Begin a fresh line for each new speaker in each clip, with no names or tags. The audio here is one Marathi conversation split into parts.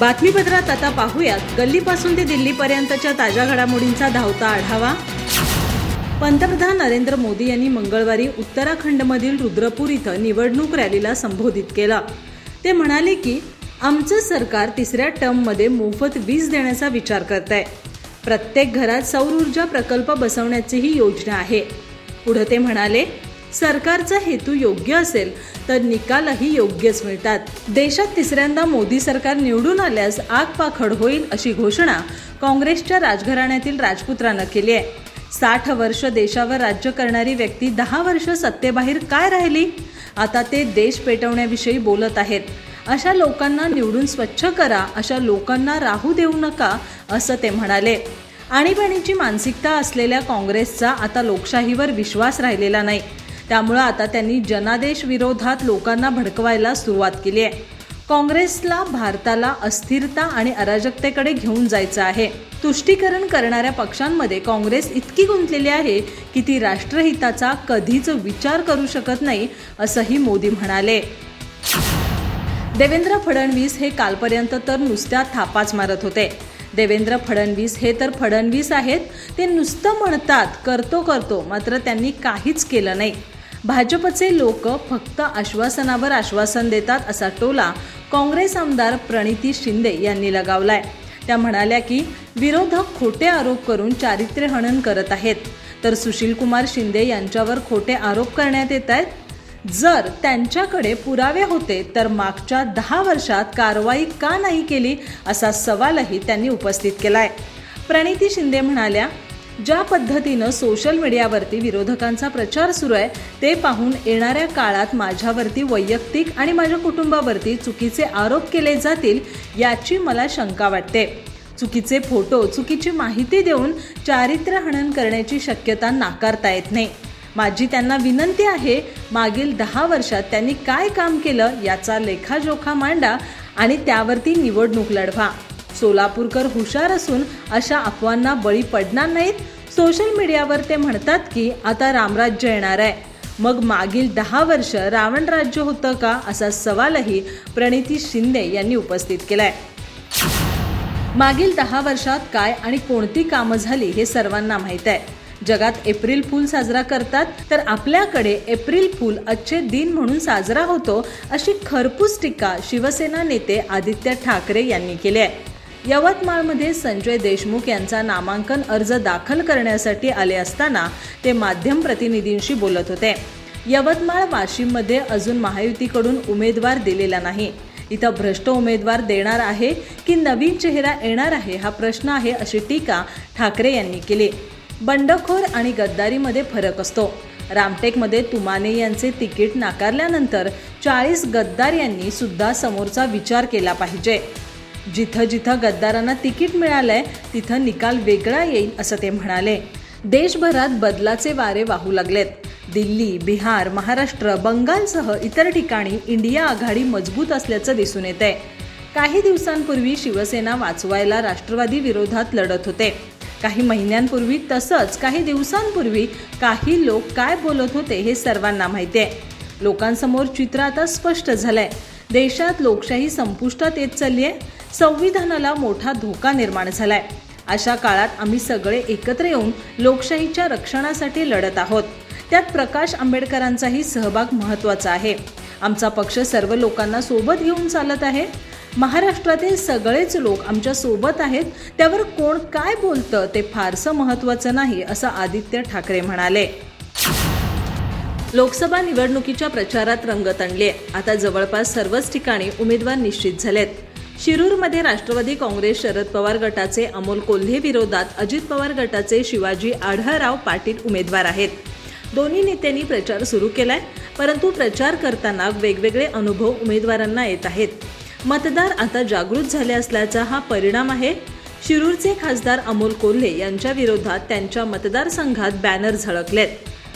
बातमीपत्रात आता पाहूयात गल्लीपासून ते दिल्लीपर्यंतच्या ताज्या घडामोडींचा धावता आढावा। पंतप्रधान नरेंद्र मोदी यांनी मंगळवारी उत्तराखंडमधील रुद्रपूर इथं निवडणूक रॅलीला संबोधित केलं। ते म्हणाले की आमचं सरकार तिसऱ्या टर्ममध्ये मोफत वीज देण्याचा विचार करत आहे। प्रत्येक घरात सौर ऊर्जा प्रकल्प बसवण्याची ही योजना आहे। पुढे ते म्हणाले, सरकारचा हेतू योग्य असेल तर निकालही योग्यच मिळतात। देशात तिसऱ्यांदा मोदी सरकार निवडून आल्यास आगपाखड होईल अशी घोषणा काँग्रेसच्या राजघराण्यातील राजपुत्रानं केली आहे। 60 वर्ष देशावर राज्य करणारी व्यक्ती 10 वर्ष सत्तेबाहेर काय राहिली? आता ते देश पेटवण्याविषयी बोलत आहेत। अशा लोकांना निवडून स्वच्छ करा, अशा लोकांना राहू देऊ नका असं ते म्हणाले। आणीबाणीची मानसिकता असलेल्या काँग्रेसचा आता लोकशाहीवर विश्वास राहिलेला नाही। त्यामुळे आता त्यांनी जनादेश विरोधात लोकांना भडकवायला सुरुवात केली आहे। काँग्रेसला भारताला अस्थिरता आणि अराजकतेकडे घेऊन जायचं आहे। तुष्टीकरण करणाऱ्या पक्षांमध्ये काँग्रेस इतकी गुंतलेली आहे की ती राष्ट्रहिताचा कधीच विचार करू शकत नाही असंही मोदी म्हणाले। देवेंद्र फडणवीस हे कालपर्यंत तर नुसत्या थापाच मारत होते। देवेंद्र फडणवीस हे तर फडणवीस आहेत, ते नुसतं म्हणतात करतो, मात्र त्यांनी काहीच केलं नाही। भाजपचे लोक फक्त आश्वासनावर आश्वासन देतात असा टोला काँग्रेस आमदार प्रणिती शिंदे यांनी लगावलाय। त्या म्हणाल्या की विरोधक खोटे आरोप करून चारित्र्यहनन करत आहेत, तर सुशीलकुमार शिंदे यांच्यावर खोटे आरोप करण्यात येत आहेत। जर त्यांच्याकडे पुरावे होते तर मागच्या 10 वर्षात कारवाई का नाही केली असा सवालही त्यांनी उपस्थित केलाय। प्रणिती शिंदे म्हणाल्या, ज्या पद्धतीनं सोशल मीडियावरती विरोधकांचा प्रचार सुरू आहे ते पाहून येणाऱ्या काळात माझ्यावरती वैयक्तिक आणि माझ्या कुटुंबावरती चुकीचे आरोप केले जातील याची मला शंका वाटते। चुकीचे फोटो, चुकीची माहिती देऊन चारित्र्यहनन करण्याची शक्यता नाकारता येत नाही। माझी त्यांना विनंती आहे, मागील 10 वर्षात त्यांनी काय काम केलं याचा लेखाजोखा मांडा आणि त्यावरती निवडणूक लढवा। सोलापूरकर हुशार असून अशा अफवांना बळी पडणार नाहीत। सोशल मीडियावर ते म्हणतात की आता रामराज्य येणार आहे, मग मागील 10 वर्ष रावण राज्य होतं का असा सवालही प्रणिती शिंदे यांनी उपस्थित केलाय। मागील 10 वर्षात काय आणि कोणती कामं झाली हे सर्वांना माहीत आहे। जगात एप्रिल फूल साजरा करतात, तर आपल्याकडे एप्रिल फूल अच्छे दिन म्हणून साजरा होतो अशी खरपूस टीका शिवसेना नेते आदित्य ठाकरे यांनी केली आहे। यवतमाळमध्ये संजय देशमुख यांचा नामांकन अर्ज दाखल करण्यासाठी आले असताना ते माध्यम प्रतिनिधींशी बोलत होते। यवतमाळ वाशिममध्ये अजून महायुतीकडून उमेदवार दिलेला नाही। इथं भ्रष्ट उमेदवार देणार आहे की नवीन चेहरा येणार आहे हा प्रश्न आहे अशी टीका ठाकरे यांनी केली। बंडखोर आणि गद्दारीमध्ये फरक असतो। रामटेकमध्ये तुमाने यांचे तिकीट नाकारल्यानंतर 40 गद्दार यांनी सुद्धा समोरचा विचार केला पाहिजे। जिथं गद्दारांना तिकीट मिळालंय तिथं निकाल वेगळा येईल असं ते म्हणाले। देशभरात बदलाचे वारे वाहू लागलेत। दिल्ली, बिहार, महाराष्ट्र, बंगालसह इतर ठिकाणी इंडिया आघाडी मजबूत असल्याचं दिसून येत आहे। काही दिवसांपूर्वी शिवसेना वाचवायला राष्ट्रवादी विरोधात लढत होते। काही महिन्यांपूर्वी तसंच काही दिवसांपूर्वी काही लोक काय बोलत होते हे सर्वांना माहिती आहे। लोकांसमोर चित्र आता स्पष्ट झालंय। देशात लोकशाही संपुष्टात येत चालली आहे। संविधानाला मोठा धोका निर्माण झालाय। अशा काळात आम्ही सगळे एकत्र येऊन लोकशाहीच्या रक्षणासाठी लढत आहोत। त्यात प्रकाश आंबेडकरांचाही सहभाग महत्त्वाचा आहे। आमचा पक्ष सर्व लोकांना सोबत घेऊन चालत आहे। महाराष्ट्रातील सगळेच लोक आमच्या सोबत आहेत, त्यावर कोण काय बोलतं ते फारसं महत्त्वाचं नाही असं आदित्य ठाकरे म्हणाले। लोकसभा निवडणुकीच्या प्रचारात रंगत आणली आहे। आता जवळपास सर्वच ठिकाणी उमेदवार निश्चित झालेत। शिरूरमध्ये राष्ट्रवादी काँग्रेस शरद पवार गटाचे अमोल कोल्हे विरोधात अजित पवार गटाचे शिवाजी आढळराव पाटील उमेदवार आहेत। दोन्ही नेत्यांनी प्रचार सुरू केलाय, परंतु प्रचार करताना वेगवेगळे अनुभव उमेदवारांना येत आहेत। मतदार आता जागृत झाले असल्याचा हा परिणाम आहे। शिरूरचे खासदार अमोल कोल्हे यांच्या विरोधात त्यांच्या मतदारसंघात बॅनर झळकलेत।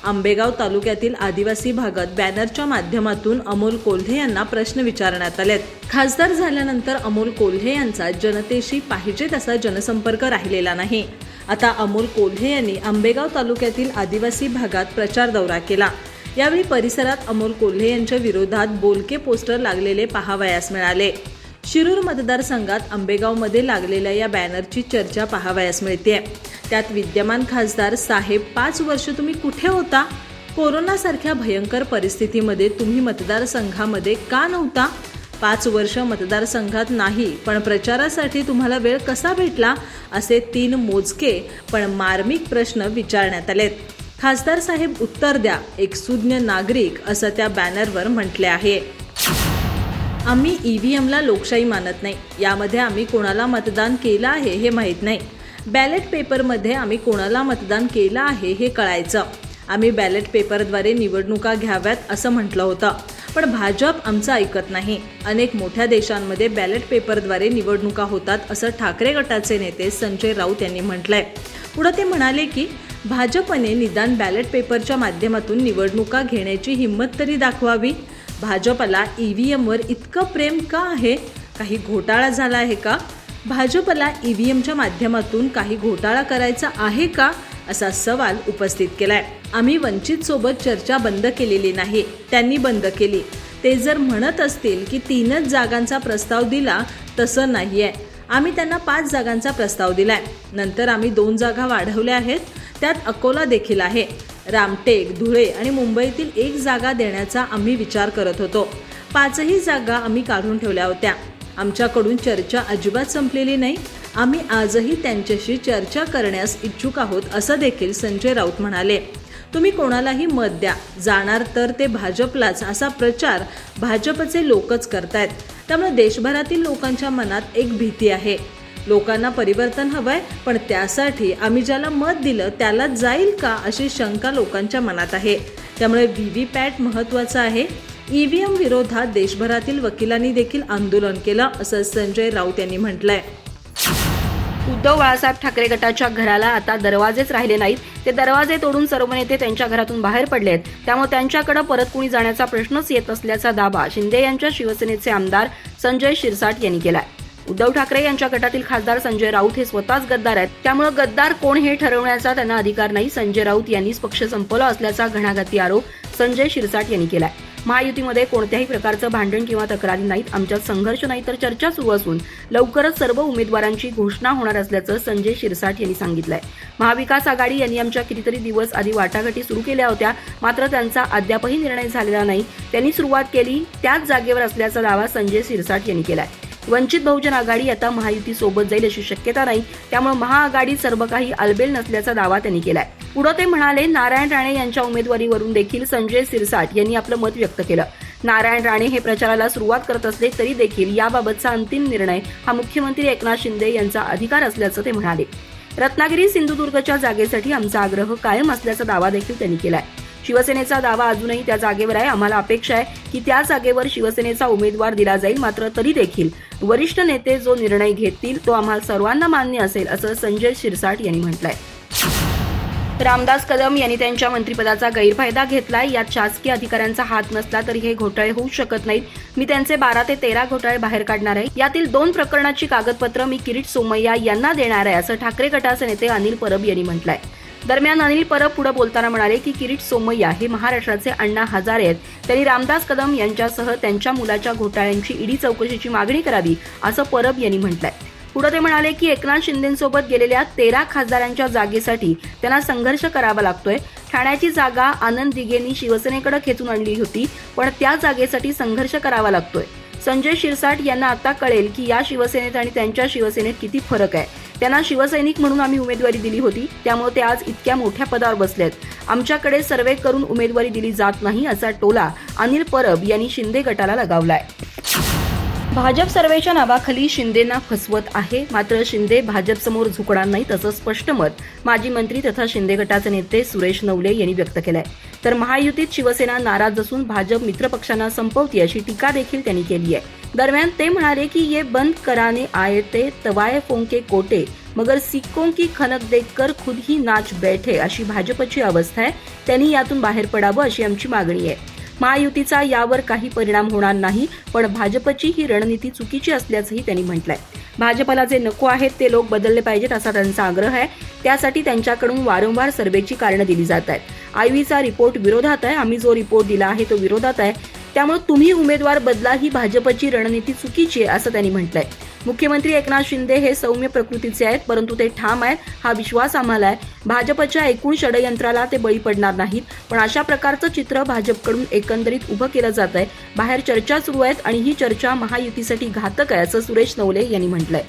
आंबेगाव तालुक्यातील आदिवासी भागात बॅनरच्या माध्यमातून अमोल कोल्हे यांना प्रश्न विचारण्यात आलेत। खासदार झाल्यानंतर अमोल कोल्हे यांचा जनतेशी पाहिजे तसा जनसंपर्क राहिलेला नाही। आता अमोल कोल्हे यांनी आंबेगाव तालुक्यातील आदिवासी भागात प्रचार दौरा केला। यावेळी परिसरात अमोल कोल्हे यांच्या विरोधात बोलके पोस्टर लागलेले पाहावयास मिळाले। शिरूर मतदारसंघात आंबेगावमध्ये लागलेल्या या बॅनरची चर्चा पाहावयास मिळते. त्यात विद्यमान खासदार साहेब 5 वर्ष तुम्ही कुठे होता? कोरोनासारख्या भयंकर परिस्थितीमध्ये तुम्ही मतदारसंघामध्ये का नव्हता? 5 वर्ष मतदारसंघात नाही, पण प्रचारासाठी तुम्हाला वेळ कसा भेटला? असे 3 मोजके पण मार्मिक प्रश्न विचारण्यात आलेत. खासदार साहेब उत्तर द्या, एक सुज्ञ नागरिक, असं त्या बॅनरवर म्हटले आहे. आम्ही EVMला लोकशाही मानत नाही. यामध्ये आम्ही कोणाला मतदान केलं आहे हे माहीत नाही. बॅलेट पेपरमध्ये आम्ही कोणाला मतदान केलं आहे हे कळायचं. आम्ही बॅलेट पेपरद्वारे निवडणुका घ्याव्यात असं म्हटलं होतं, पण भाजप आमचं ऐकत नाही. अनेक मोठ्या देशांमध्ये बॅलेट पेपरद्वारे निवडणुका होतात असं ठाकरे गटाचे नेते संजय राऊत यांनी म्हटलंय. पुढे ते म्हणाले की भाजपने निदान बॅलेट पेपरच्या माध्यमातून निवडणुका घेण्याची हिंमत तरी दाखवावी. भाजपला EVMवर इतकं प्रेम का आहे? काही घोटाळा झाला आहे का? भाजपला EVMच्या माध्यमातून काही घोटाळा करायचा आहे का, असा सवाल उपस्थित केलाय. आम्ही वंचित सोबत चर्चा बंद केलेली नाही, त्यांनी बंद केली. ते जर म्हणत असतील की 3च जागांचा प्रस्ताव दिला, तसं नाहीये. आम्ही त्यांना 5 जागांचा प्रस्ताव दिलाय. नंतर आम्ही 2 जागा वाढवल्या आहेत. त्यात अकोला देखील आहे. रामटेक, धुळे आणि मुंबईतील 1 जागा देण्याचा आम्ही विचार करत होतो. 5ही जागा आम्ही काढून ठेवल्या होत्या. आमच्याकडून चर्चा अजिबात संपलेली नाही. आम्ही आजही त्यांच्याशी चर्चा करण्यास इच्छुक आहोत, असं देखील संजय राऊत म्हणाले. तुम्ही कोणालाही मत द्या, जाणार तर ते भाजपलाच, असा प्रचार भाजपचे लोकच करतायत. त्यामुळे देशभरातील लोकांच्या मनात एक भीती आहे. लोकांना परिवर्तन हवंय, पण त्यासाठी आम्ही ज्याला मत दिलं त्याला जाईल का, अशी शंका लोकांच्या मनात आहे. त्यामुळे VVPAT महत्त्वाचं आहे. EVM विरोधात देशभरातील वकिलांनी देखील आंदोलन केलं, असं संजय राऊत यांनी म्हटलंय.
उद्धव बाळासाहेब ठाकरे गटाच्या घराला आता दरवाजेच राहिले नाहीत. ते दरवाजे तोडून सर्व नेते त्यांच्या घरातून बाहेर पडलेत. त्यामुळे त्यांच्याकडे परत कुणी जाण्याचा प्रश्नच येत नसल्याचा दावा शिंदे यांच्या शिवसेनेचे आमदार संजय शिरसाट यांनी केलाय. उद्धव ठाकरे यांच्या गटातील खासदार संजय राऊत हे स्वतःच गद्दार आहेत. त्यामुळे गद्दार कोण हे ठरवण्याचा त्यांना अधिकार नाही. संजय राऊत यांनीच पक्ष संपवला असल्याचा घणाघाती आरोप संजय शिरसाट यांनी केलाय. महायुतीमध्ये कोणत्याही प्रकारचं भांडण किंवा तक्रारी नाहीत. आमच्यात संघर्ष नाही तर चर्चा सुरू असून लवकरच सर्व उमेदवारांची घोषणा होणार असल्याचं संजय शिरसाट यांनी सांगितलंय. महाविकास आघाडी यांनी आमच्या कितीतरी दिवस आधी वाटाघाटी सुरू केल्या होत्या, मात्र त्यांचा अद्यापही निर्णय झालेला नाही. त्यांनी सुरुवात केली त्याच जागेवर असल्याचा दावा संजय शिरसाट यांनी केलाय. वंचित बहुजन आघाडी आता महायुती सोबत जाईल अशी शक्यता नाही. त्यामुळे महाआघाडी सर्व काही अलबेल नसल्याचा दावा त्यांनी केलाय. पुढे ते म्हणाले, नारायण राणे यांच्या उमेदवारीवरून देखील संजय शिरसाट यांनी आपलं मत व्यक्त केलं. नारायण राणे हे प्रचाराला सुरुवात करत असले तरी देखील याबाबतचा अंतिम निर्णय हा मुख्यमंत्री एकनाथ शिंदे यांचा अधिकार असल्याचं ते म्हणाले. रत्नागिरी सिंधुदुर्गच्या जागेसाठी आमचा आग्रह कायम असल्याचा दावा देखील त्यांनी केलाय. शिवसेनेचा दावा अजूनही त्या जागेवर आहे. आम्हाला अपेक्षा आहे की त्या जागेवर शिवसेनेचा उमेदवार दिला जाईल, मात्र तरी देखील वरिष्ठ नेते जो निर्णय घेतील तो आम्हाला सर्वांना मान्य असेल, असं संजय शिरसाट यांनी म्हटलंय. रामदास कदम यांनी त्यांच्या मंत्रिपदाचा गैरफायदा घेतलाय. यात शासकीय अधिकाऱ्यांचा हात नसला तरी हे घोटाळे होऊ शकत नाहीत. मी त्यांचे 12 ते 13 घोटाळे बाहेर काढणार आहे. यातील 2 प्रकरणाची कागदपत्र मी किरीट सोमय्या यांना देणार आहे, असं ठाकरे गटाचे नेते अनिल परब यांनी म्हटलंय. दरम्यान अनिल परब पुढे बोलताना म्हणाले की किरीट सोमय्या हे महाराष्ट्राचे अण्णा हजारे आहेत. त्यांनी रामदास कदम यांच्यासह त्यांच्या मुलाच्या घोटाळ्यांची ईडी चौकशीची मागणी करावी, असं परब यांनी म्हटलंय. पुढे ते म्हणाले की एकनाथ शिंदेसोबत गेलेल्या 13 खासदारांच्या जागेसाठी त्यांना संघर्ष करावा लागतोय. ठाण्याची जागा आनंद दिघेंनी शिवसेनेकडे खेचून आणली होती, पण त्या जागेसाठी संघर्ष करावा लागतोय. संजय शिरसाट यांना आता कळेल की या शिवसेनेत आणि त्यांच्या शिवसेनेत किती फरक आहे. त्यांना शिवसैनिक म्हणून आम्ही उमेदवारी दिली होती, त्यामुळे ते आज इतक्या मोठ्या पदावर बसलेत. आमच्याकडे सर्वे करून उमेदवारी दिली जात नाही, असा टोला अनिल परब यांनी शिंदे गटाला लगावलाय. भाजप सर्वेच्या नावाखाली शिंदेंना फसवत आहे, मात्र शिंदे भाजपसमोर झुकणार नाहीत, असं स्पष्ट मत माजी मंत्री तथा शिंदे गटाचे नेते सुरेश नवले यांनी व्यक्त केलंय. तर महायुतीत शिवसेना नाराज असून भाजप मित्रपक्षांना संपवती अशी टीका देखील त्यांनी केली आहे. दरम्यान ते म्हणाले की ये बंद कराने आए थे तवाए फोंके कोटे मगर सिक्कों की खनक देखकर खुद ही नाच बैठे, अशी भाजपची अवस्था आहे. त्यांनी यातून बाहेर पडावं अशी आमची मागणी आहे. महायुतीचा यावर काही परिणाम होणार नाही, पण भाजपची ही रणनीती चुकीची असल्याचंही त्यांनी म्हटलंय. भाजपला जे नको आहेत ते लोक बदलले पाहिजेत असा त्यांचा आग्रह आहे. त्यासाठी त्यांच्याकडून वारंवार सर्वेची कारणं दिली जात आहेत. आयव्हीचा रिपोर्ट विरोधात आहे, आम्ही जो रिपोर्ट दिला आहे तो विरोधात आहे. त्यामुळे तुम्ही उमेदवार बदला ही भाजपची रणनीती चुकीची आहे असं त्यांनी म्हटलंय. मुख्यमंत्री एकनाथ शिंदे हे सौम्य प्रकृतीचे आहेत, परंतु ते ठाम आहेत हा विश्वास आम्हाला आहे. भाजपच्या एकूण षडयंत्राला ते बळी पडणार नाहीत. पण अशा प्रकारचं चित्र भाजपकडून एकंदरीत उभं केलं जात आहे. बाहेर चर्चा सुरू आहेत आणि ही चर्चा महायुतीसाठी घातक आहे असं सुरेश नवले यांनी म्हटलंय.